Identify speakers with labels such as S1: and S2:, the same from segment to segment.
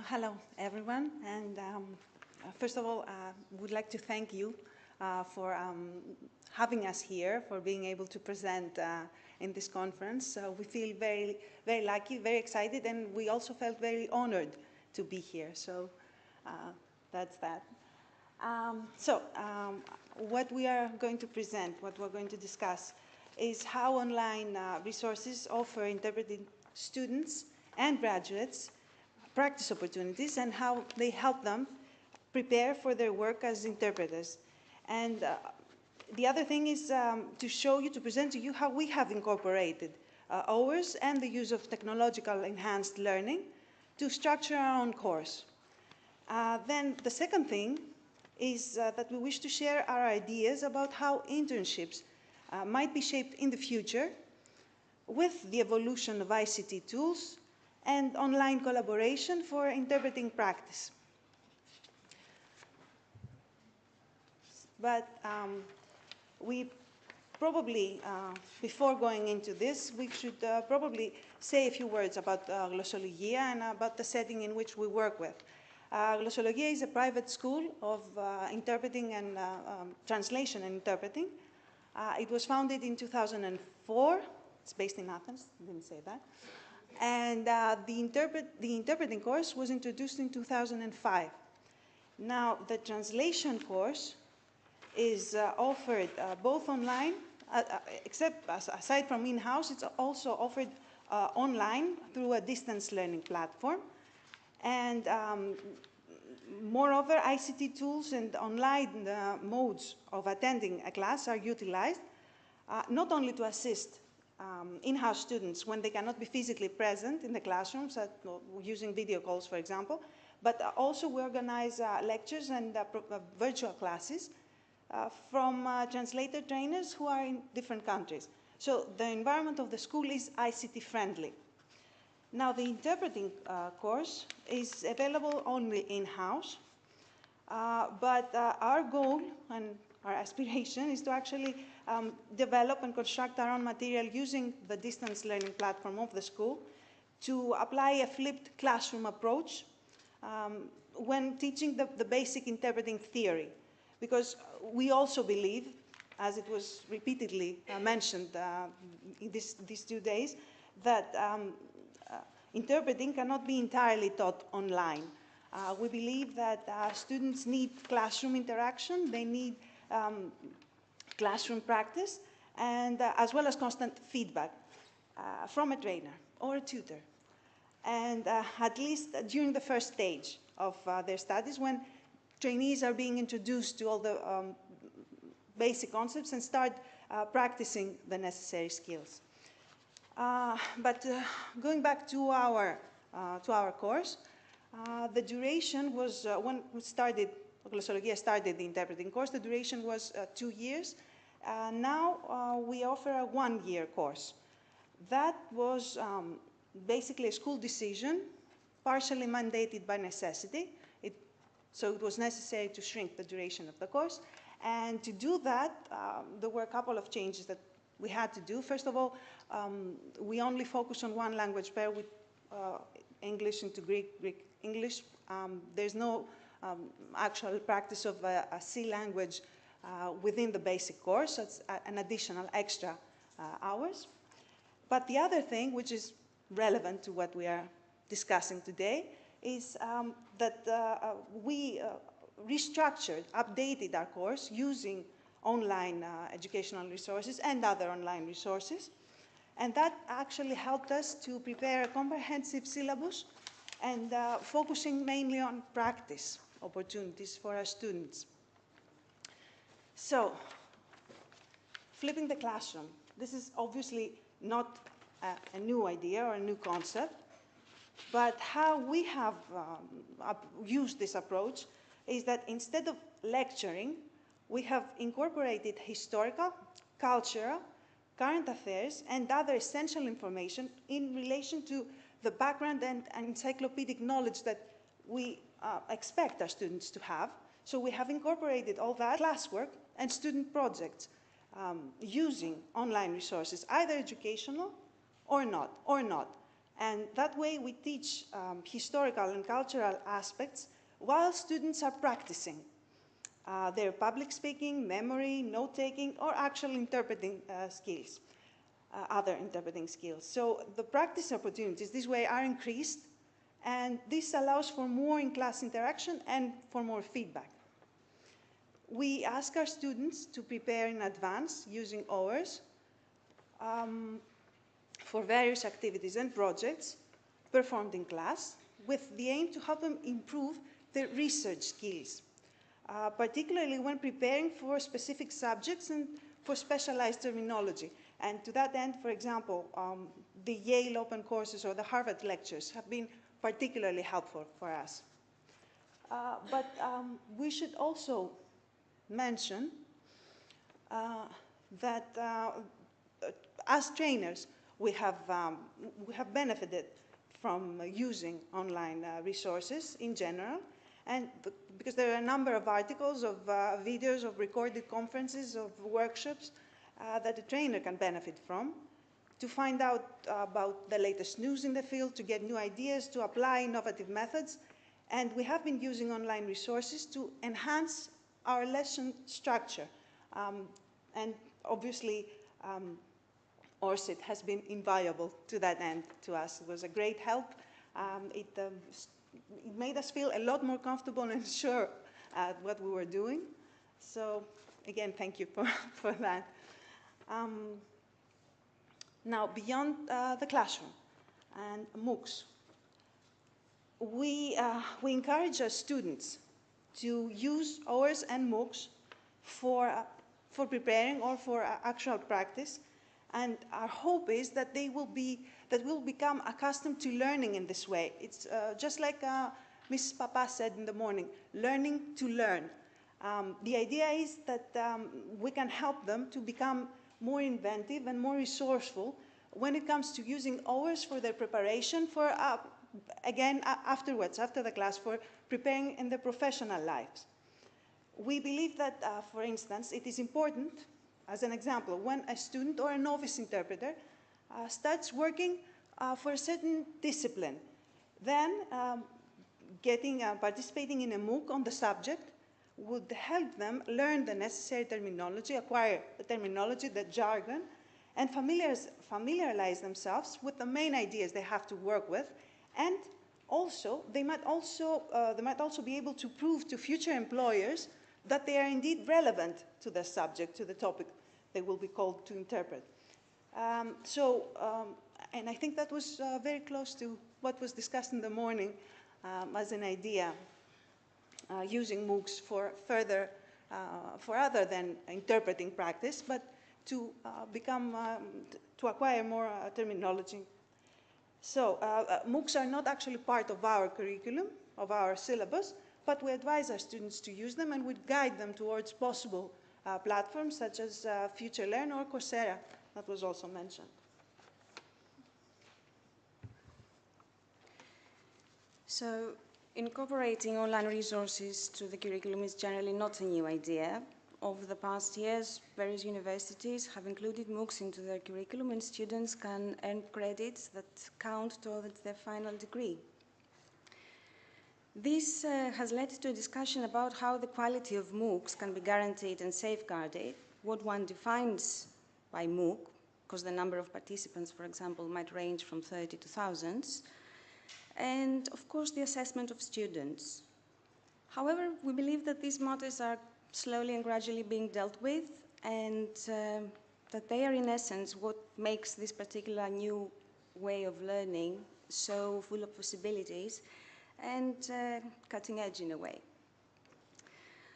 S1: Hello, everyone. And first of all, would like to thank you for having us here, for being able to present in this conference. We feel very, very lucky, very excited, and we also felt very honored to be here. So that's that. What we are going to present, what we're going to discuss, is how online resources offer interpreting students and graduates practice opportunities and how they help them prepare for their work as interpreters. And the other thing is to present to you how we have incorporated OERs and the use of technological enhanced learning to structure our own course. Then the second thing is that we wish to share our ideas about how internships might be shaped in the future with the evolution of ICT tools and online collaboration for interpreting practice. But we probably, before going into this, we should probably say a few words about Glossologia and about the setting in which we work with. Glossologia is a private school of interpreting and translation and interpreting. It was founded in 2004. It's based in Athens, didn't say that. And the interpreting course was introduced in 2005. Now, the translation course is offered both online, aside from in-house, it's also offered online through a distance learning platform. And moreover, ICT tools and online modes of attending a class are utilized, not only to assist in-house students when they cannot be physically present in the classrooms, using video calls, for example, but also we organize lectures and virtual classes from translator trainers who are in different countries. So the environment of the school is ICT friendly. Now the interpreting course is available only in-house, but our goal and our aspiration is to actually develop and construct our own material using the distance learning platform of the school to apply a flipped classroom approach when teaching the basic interpreting theory. Because we also believe, as it was repeatedly mentioned in these 2 days, that interpreting cannot be entirely taught online. We believe that students need classroom interaction, they need classroom practice, and as well as constant feedback from a trainer or a tutor. And at least during the first stage of their studies, when trainees are being introduced to all the basic concepts and start practicing the necessary skills. But going back to our course, the duration was, when Glossologia started the interpreting course, the duration was 2 years. Now we offer a 1-year course. That was basically a school decision, partially mandated by necessity. So it was necessary to shrink the duration of the course. And to do that, there were a couple of changes that we had to do. First of all, we only focus on one language pair with English into Greek, Greek, English. There's no actual practice of a C language within the basic course. So it's an additional extra hours. But the other thing, which is relevant to what we are discussing today, is that we restructured, updated our course using online educational resources and other online resources. And that actually helped us to prepare a comprehensive syllabus and focusing mainly on practice opportunities for our students. So, flipping the classroom. This is obviously not a new idea or a new concept, but how we have used this approach is that instead of lecturing, we have incorporated historical, cultural, current affairs, and other essential information in relation to the background and encyclopedic knowledge that we expect our students to have. So we have incorporated all that classwork and student projects using online resources, either educational or not. And that way we teach historical and cultural aspects while students are practicing their public speaking, memory, note-taking, or actual interpreting skills, other interpreting skills. So the practice opportunities this way are increased, and this allows for more in-class interaction and for more feedback. We ask our students to prepare in advance using OERs for various activities and projects performed in class with the aim to help them improve their research skills, particularly when preparing for specific subjects and for specialized terminology. And to that end, for example, the Yale Open Courses or the Harvard lectures have been particularly helpful for us. But we should also mention that as trainers, we have benefited from using online resources in general, and because there are a number of articles, of videos, of recorded conferences, of workshops that a trainer can benefit from to find out about the latest news in the field, to get new ideas, to apply innovative methods. And we have been using online resources to enhance our lesson structure. And obviously, ORCIT has been invaluable to that end to us. It was a great help. It made us feel a lot more comfortable and sure at what we were doing. So again, thank you for that. Now, beyond the classroom and MOOCs, we encourage our students to use OERs and MOOCs for preparing or for actual practice. And our hope is that we'll become accustomed to learning in this way. It's just like Mrs. Papa said in the morning, learning to learn. The idea is that we can help them to become more inventive and more resourceful when it comes to using OERs for their preparation for, again, afterwards, after the class, for preparing in their professional lives. We believe that, for instance, it is important, as an example, when a student or a novice interpreter starts working for a certain discipline, then participating in a MOOC on the subject would help them learn the necessary terminology, acquire the terminology, the jargon, and familiarize themselves with the main ideas they have to work with. And also, they might also be able to prove to future employers that they are indeed relevant to the subject, to the topic they will be called to interpret. And I think that was very close to what was discussed in the morning as an idea, using MOOCs for further, for other than interpreting practice, but to to acquire more terminology. So MOOCs are not actually part of our curriculum, of our syllabus, but we advise our students to use them and we guide them towards possible platforms such as FutureLearn or Coursera, that was also mentioned.
S2: So incorporating online resources to the curriculum is generally not a new idea. Over the past years, various universities have included MOOCs into their curriculum and students can earn credits that count towards their final degree. This has led to a discussion about how the quality of MOOCs can be guaranteed and safeguarded, what one defines by MOOC, because the number of participants, for example, might range from 30 to thousands, and of course the assessment of students. However, we believe that these matters are slowly and gradually being dealt with, and that they are in essence what makes this particular new way of learning so full of possibilities and cutting edge in a way.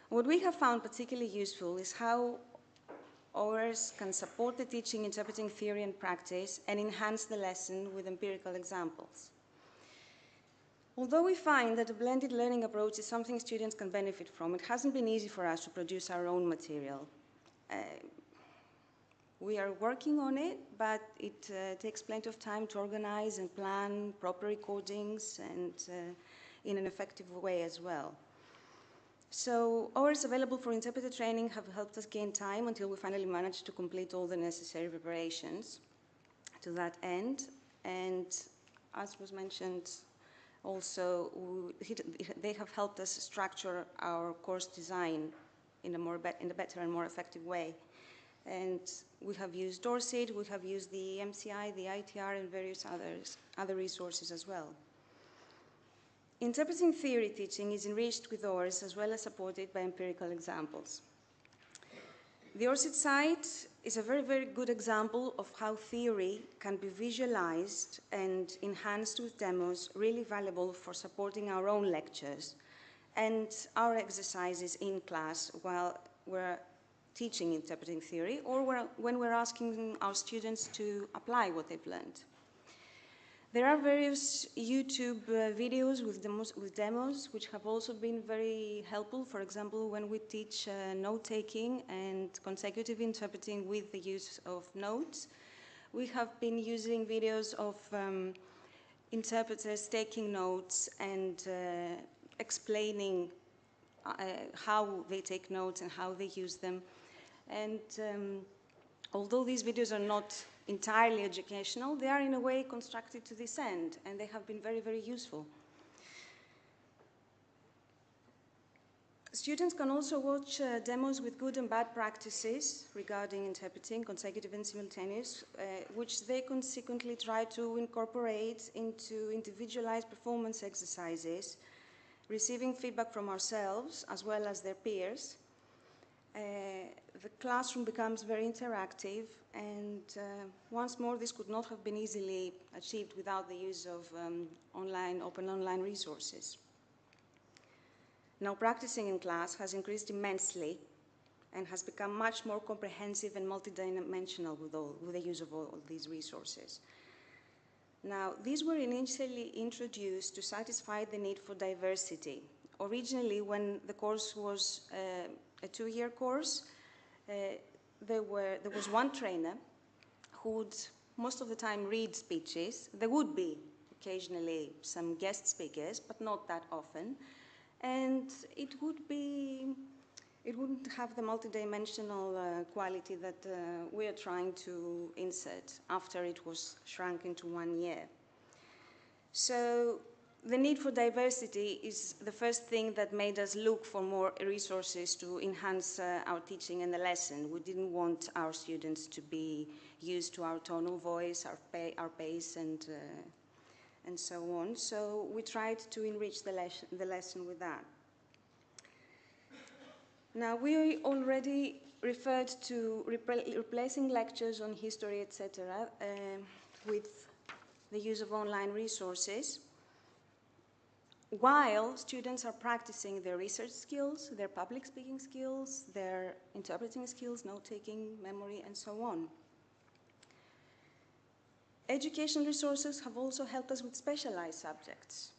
S2: What we have found particularly useful is how OERs can support the teaching, interpreting theory and practice and enhance the lesson with empirical examples. Although we find that a blended learning approach is something students can benefit from, it hasn't been easy for us to produce our own material. We are working on it, but it takes plenty of time to organize and plan proper recordings and in an effective way as well. So OERs available for interpreter training have helped us gain time until we finally managed to complete all the necessary preparations to that end. And as was mentioned, also, they have helped us structure our course design in a better and more effective way. And we have used ORCIT, we have used the MCI, the ITR, and various other resources as well. Interpreting theory teaching is enriched with OERs as well as supported by empirical examples. The ORCIT site is a very, very good example of how theory can be visualized and enhanced with demos, really valuable for supporting our own lectures and our exercises in class while we're teaching interpreting theory or when we're asking our students to apply what they've learned. There are various YouTube videos with demos, which have also been very helpful. For example, when we teach note-taking and consecutive interpreting with the use of notes, we have been using videos of interpreters taking notes and explaining how they take notes and how they use them. And although these videos are not entirely educational, they are in a way constructed to this end, and they have been very, very useful. Students can also watch demos with good and bad practices regarding interpreting, consecutive and simultaneous, which they consequently try to incorporate into individualized performance exercises, receiving feedback from ourselves as well as their peers. The classroom becomes very interactive, and once more, this could not have been easily achieved without the use of open online resources. Now, practicing in class has increased immensely and has become much more comprehensive and multidimensional with the use of all these resources. Now, these were initially introduced to satisfy the need for diversity. Originally, when the course was a two-year course, there was one trainer who would most of the time read speeches. There would be occasionally some guest speakers, but not that often. And it wouldn't have the multidimensional quality that we are trying to insert after it was shrunk into 1 year. So the need for diversity is the first thing that made us look for more resources to enhance our teaching and the lesson. We didn't want our students to be used to our tone of voice, our pace, and so on. So we tried to enrich the lesson with that. Now, we already referred to replacing lectures on history, etc., with the use of online resources, while students are practicing their research skills, their public speaking skills, their interpreting skills, note-taking, memory, and so on. Educational resources have also helped us with specialized subjects.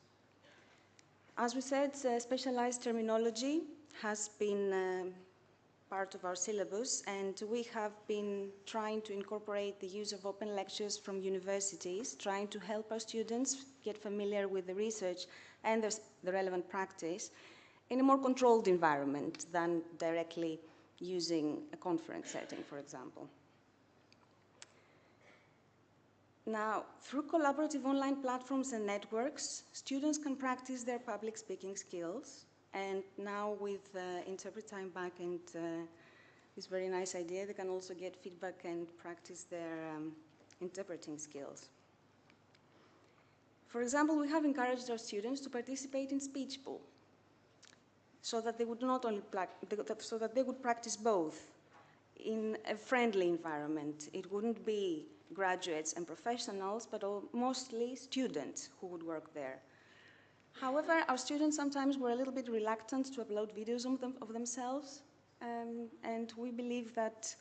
S2: As we said, specialized terminology has been part of our syllabus, and we have been trying to incorporate the use of open lectures from universities, trying to help our students get familiar with the research and the relevant practice in a more controlled environment than directly using a conference setting, for example. Now, through collaborative online platforms and networks, students can practice their public speaking skills. And now with Interpret Time Back and this very nice idea, they can also get feedback and practice their interpreting skills. For example, we have encouraged our students to participate in speech pool so that they would not only so that they would practice both in a friendly environment. It wouldn't be graduates and professionals, but mostly students who would work there. However, our students sometimes were a little bit reluctant to upload videos of themselves, and we believe that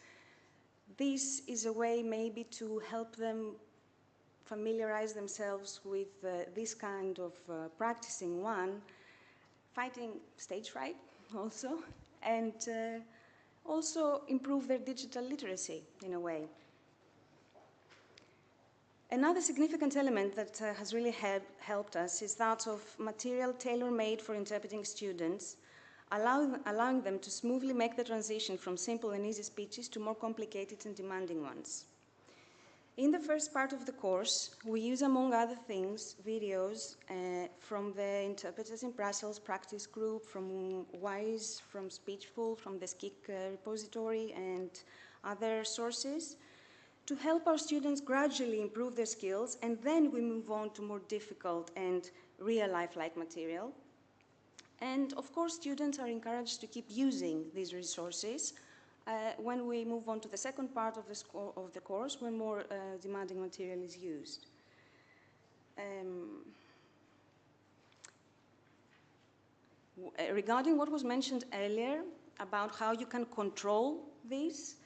S2: this is a way maybe to help them familiarize themselves with this kind of practicing one, fighting stage fright also, and also improve their digital literacy in a way. Another significant element that has really helped us is that of material tailor-made for interpreting students, allowing them to smoothly make the transition from simple and easy speeches to more complicated and demanding ones. In the first part of the course, we use, among other things, videos from the Interpreters in Brussels practice group, from WISE, from Speechful, from the SKIC repository, and other sources, to help our students gradually improve their skills, and then we move on to more difficult and real-life-like material. And of course, students are encouraged to keep using these resources when we move on to the second part of the course, when more demanding material is used. Regarding what was mentioned earlier about how you can control this,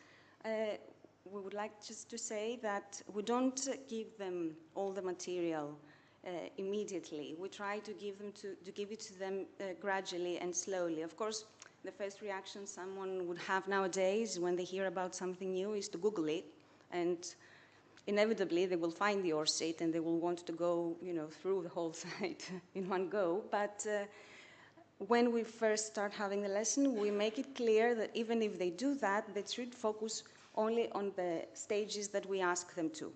S2: we would like just to say that we don't give them all the material immediately. We try to give it to them gradually and slowly. Of course, the first reaction someone would have nowadays when they hear about something new is to Google it, and inevitably they will find the ORCIT and they will want to go, through the whole site in one go. But when we first start having the lesson, we make it clear that even if they do that, they should focus only on the stages that we ask them to.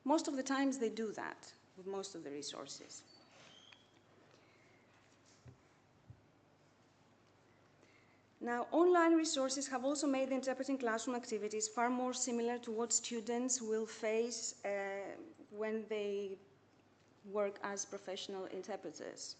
S2: Most of the times they do that with most of the resources. Now, online resources have also made the interpreting classroom activities far more similar to what students will face when they work as professional interpreters.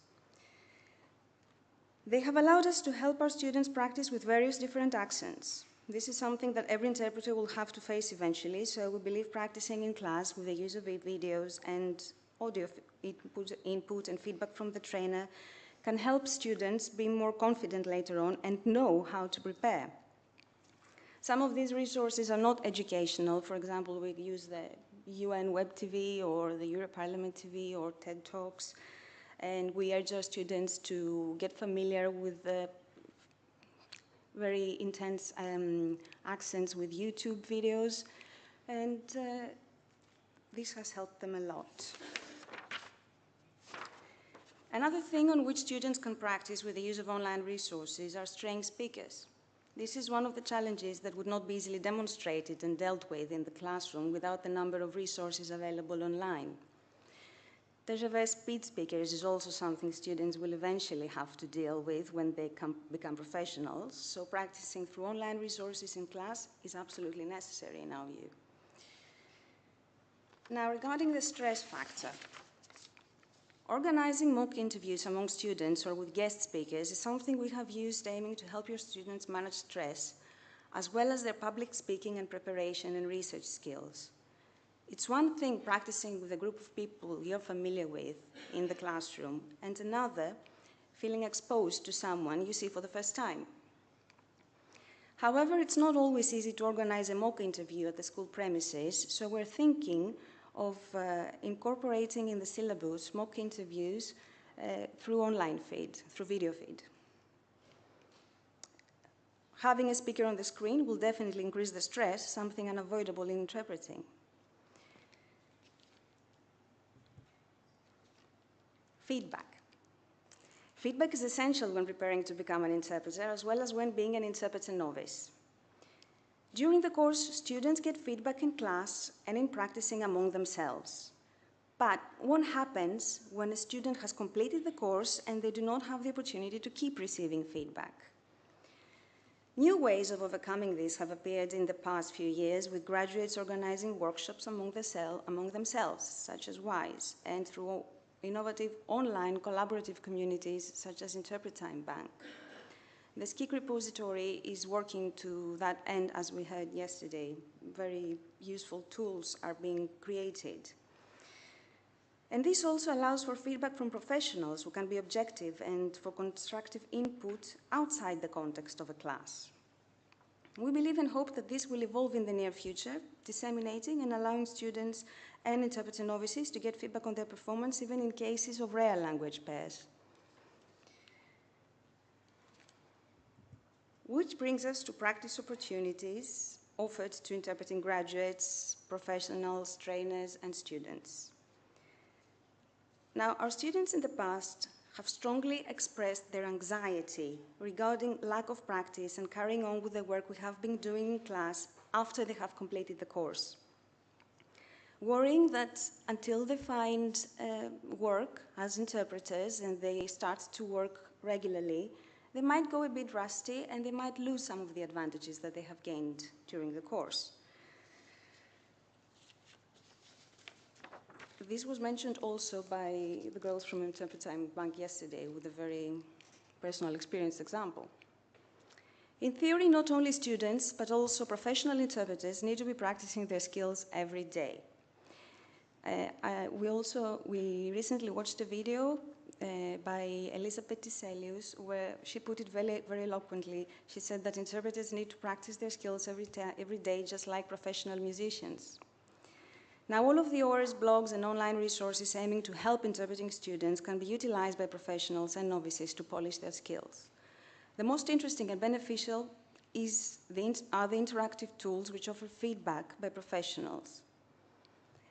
S2: They have allowed us to help our students practice with various different accents. This is something that every interpreter will have to face eventually, so we believe practicing in class with the use of videos and audio input and feedback from the trainer can help students be more confident later on and know how to prepare. Some of these resources are not educational. For example, we use the UN Web TV or the Europarlament TV or TED Talks, and we urge our students to get familiar with the very intense accents with YouTube videos, and this has helped them a lot. Another thing on which students can practice with the use of online resources are trained speakers. This is one of the challenges that would not be easily demonstrated and dealt with in the classroom without the number of resources available online. TGV speed speakers is also something students will eventually have to deal with when they become professionals, so practicing through online resources in class is absolutely necessary in our view. Now, regarding the stress factor, organizing mock interviews among students or with guest speakers is something we have used aiming to help your students manage stress, as well as their public speaking and preparation and research skills. It's one thing practicing with a group of people you're familiar with in the classroom, and another, feeling exposed to someone you see for the first time. However, it's not always easy to organize a mock interview at the school premises, so we're thinking of incorporating in the syllabus mock interviews through online feed, through video feed. Having a speaker on the screen will definitely increase the stress, something unavoidable in interpreting. Feedback. Feedback is essential when preparing to become an interpreter, as well as when being an interpreter novice. During the course, students get feedback in class and in practicing among themselves. But what happens when a student has completed the course and they do not have the opportunity to keep receiving feedback? New ways of overcoming this have appeared in the past few years, with graduates organizing workshops among themselves, such as WISE, and through innovative online collaborative communities such as Interpretime Bank. The SKIC repository is working to that end, as we heard yesterday. Very useful tools are being created. And this also allows for feedback from professionals who can be objective and for constructive input outside the context of a class. We believe and hope that this will evolve in the near future, disseminating and allowing students and interpreter novices to get feedback on their performance, even in cases of rare language pairs. Which brings us to practice opportunities offered to interpreting graduates, professionals, trainers, and students. Now, our students in the past have strongly expressed their anxiety regarding lack of practice and carrying on with the work we have been doing in class after they have completed the course. worrying that until they find work as interpreters and they start to work regularly, they might go a bit rusty and they might lose some of the advantages that they have gained during the course. This was mentioned also by the girls from Interpreting Bank yesterday with a very personal experience example. In theory, not only students, but also professional interpreters need to be practicing their skills every day. We recently watched a video by Elizabeth Tiselius where she put it very, very eloquently. She said that interpreters need to practice their skills every day, just like professional musicians. Now, all of the OERs, blogs, and online resources aiming to help interpreting students can be utilized by professionals and novices to polish their skills. The most interesting and beneficial are the interactive tools which offer feedback by professionals.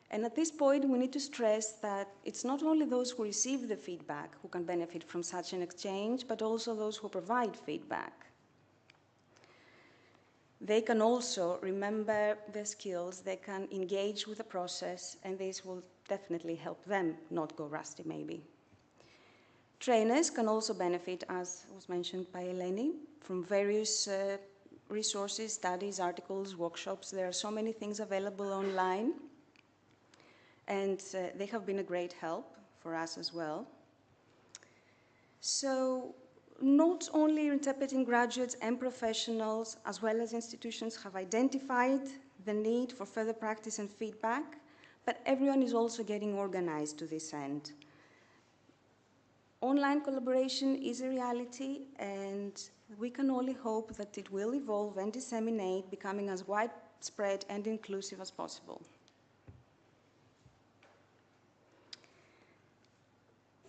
S2: And at this point, we need to stress that it's not only those who receive the feedback who can benefit from such an exchange, but also those who provide feedback. They can also remember their skills, they can engage with the process, and this will definitely help them not go rusty, maybe. Trainers can also benefit, as was mentioned by Eleni, from various resources, studies, articles, workshops. There are so many things available online, and they have been a great help for us as well. So, not only interpreting graduates and professionals, as well as institutions, have identified the need for further practice and feedback, but everyone is also getting organized to this end. Online collaboration is a reality, and we can only hope that it will evolve and disseminate, becoming as widespread and inclusive as possible.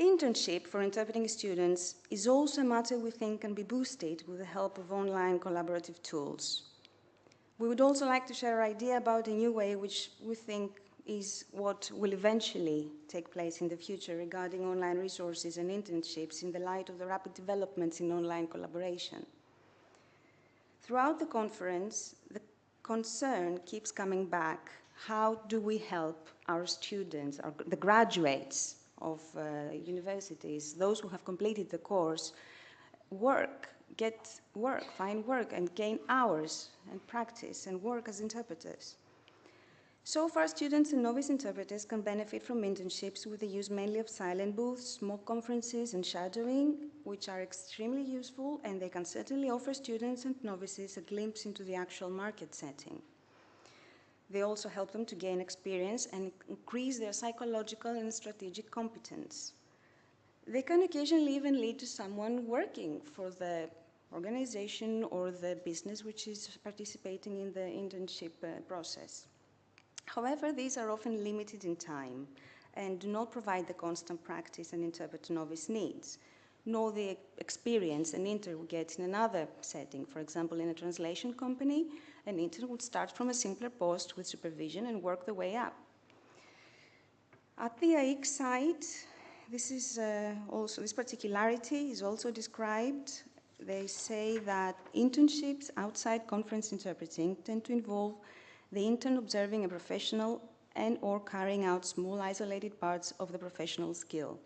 S2: Internship for interpreting students is also a matter we think can be boosted with the help of online collaborative tools. We would also like to share our idea about a new way which we think is what will eventually take place in the future regarding online resources and internships in the light of the rapid developments in online collaboration. Throughout the conference, the concern keeps coming back: how do we help our students, the graduates of universities, those who have completed the course, get work, find work, and gain hours and practice and work as interpreters. So far, students and novice interpreters can benefit from internships with the use mainly of silent booths, mock conferences, and shadowing, which are extremely useful, and they can certainly offer students and novices a glimpse into the actual market setting. They also help them to gain experience and increase their psychological and strategic competence. They can occasionally even lead to someone working for the organization or the business which is participating in the internship process. However, these are often limited in time and do not provide the constant practice an interpreter novice needs, nor the experience an intern would get in another setting. For example, in a translation company, an intern would start from a simpler post with supervision and work their way up. At the AIC side, this particularity is also described. They say that internships outside conference interpreting tend to involve the intern observing a professional and/or carrying out small isolated parts of the professional skill.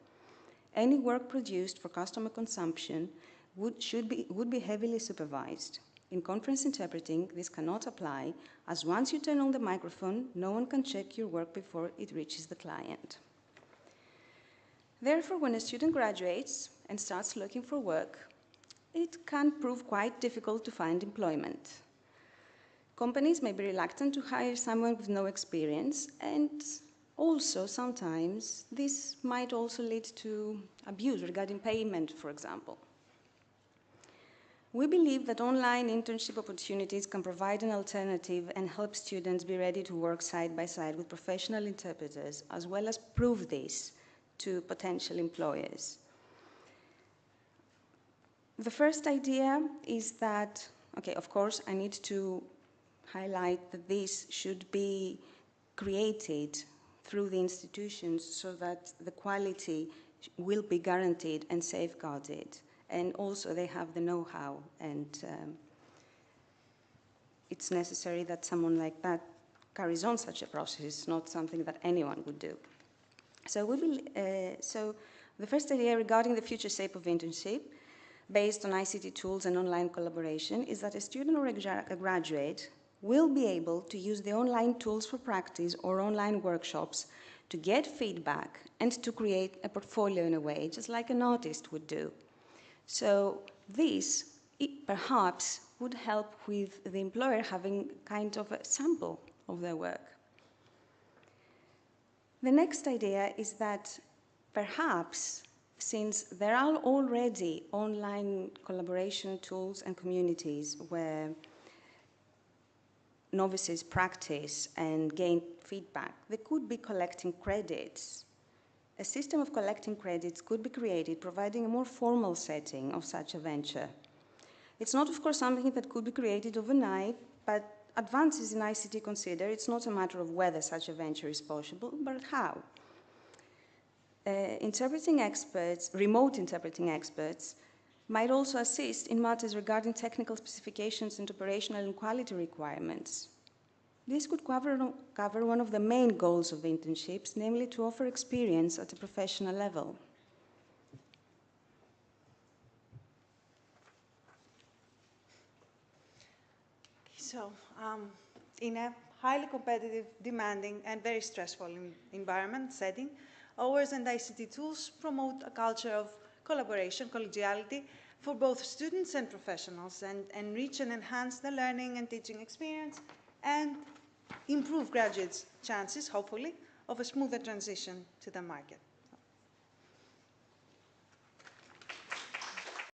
S2: Any work produced for customer consumption would be heavily supervised. In conference interpreting, this cannot apply, as once you turn on the microphone, no one can check your work before it reaches the client. Therefore, when a student graduates and starts looking for work, it can prove quite difficult to find employment. Companies may be reluctant to hire someone with no experience, and also sometimes this might also lead to abuse regarding payment, for example. We believe that online internship opportunities can provide an alternative and help students be ready to work side by side with professional interpreters, as well as prove this to potential employers. The first idea is that, of course, I need to highlight that this should be created through the institutions so that the quality will be guaranteed and safeguarded. And also they have the know-how, and it's necessary that someone like that carries on such a process. It's not something that anyone would do. So the first idea regarding the future shape of internship, based on ICT tools and online collaboration, is that a student or a graduate will be able to use the online tools for practice or online workshops to get feedback and to create a portfolio in a way, just like an artist would do. So this, perhaps, would help with the employer having kind of a sample of their work. The next idea is that perhaps, since there are already online collaboration tools and communities where novices practice and gain feedback, they could be collecting credits. A system of collecting credits could be created, providing a more formal setting of such a venture. It's not, of course, something that could be created overnight, but advances in ICT consider it's not a matter of whether such a venture is possible, but how. Interpreting experts, remote interpreting experts, might also assist in matters regarding technical specifications and operational and quality requirements. This could cover one of the main goals of internships, namely to offer experience at a professional level.
S1: So, in a highly competitive, demanding, and very stressful environment setting, OERs and ICT tools promote a culture of collaboration, collegiality, for both students and professionals, and enrich and enhance the learning and teaching experience, and improve graduates' chances, hopefully, of a smoother transition to the market.